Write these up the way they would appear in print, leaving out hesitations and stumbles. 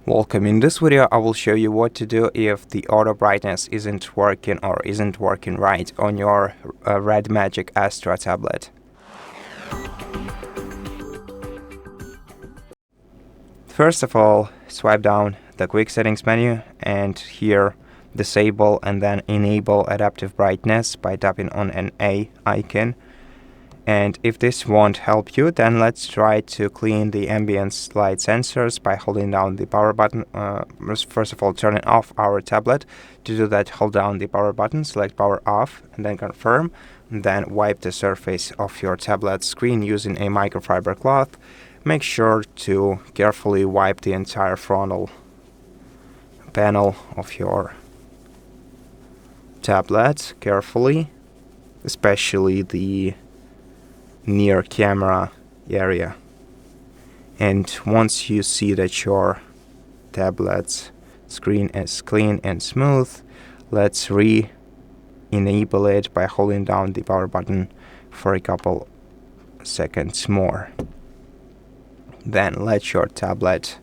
Welcome. In this video, I will show you what to do if the auto brightness isn't working or isn't working right on your Red Magic Astra tablet. First of all, swipe down the quick settings menu and here disable and then enable adaptive brightness by tapping on an A icon. And if this won't help you, then let's try to clean the ambient light sensors by holding down the power button. First of all, turning off our tablet. To do that, hold down the power button, select power off, and then confirm. And then wipe the surface of your tablet screen using a microfiber cloth. Make sure to carefully wipe the entire frontal panel of your tablet carefully, especially the near camera area. And once you see that your tablet's screen is clean and smooth, let's re-enable it by holding down the power button for a couple seconds more. Then let your tablet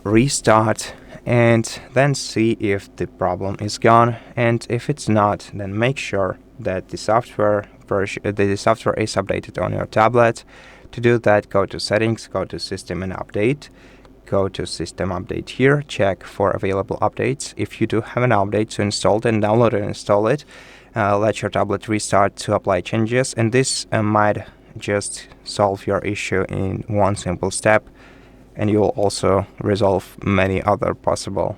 restart and then see if the problem is gone, and if it's not, then make sure that the software is updated on your tablet. To do that, go to settings, go to system and update, go to system update here, check for available updates. If you do have an update to install, then download and install it. Let your tablet restart to apply changes, and this might just solve your issue in one simple step, and you'll also resolve many other possible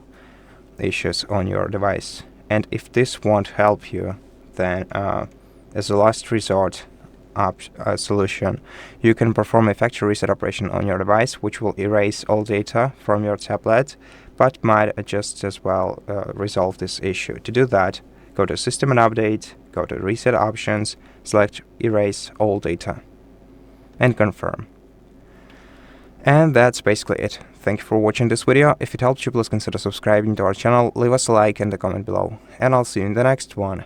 issues on your device. And if this won't help you, then as a last resort solution, you can perform a factory reset operation on your device, which will erase all data from your tablet, but might just as well resolve this issue. To do that, go to System and Update, go to Reset Options, select Erase All Data, and confirm. And that's basically it. Thank you for watching this video. If it helped you, please consider subscribing to our channel, leave us a like and a comment below, and I'll see you in the next one.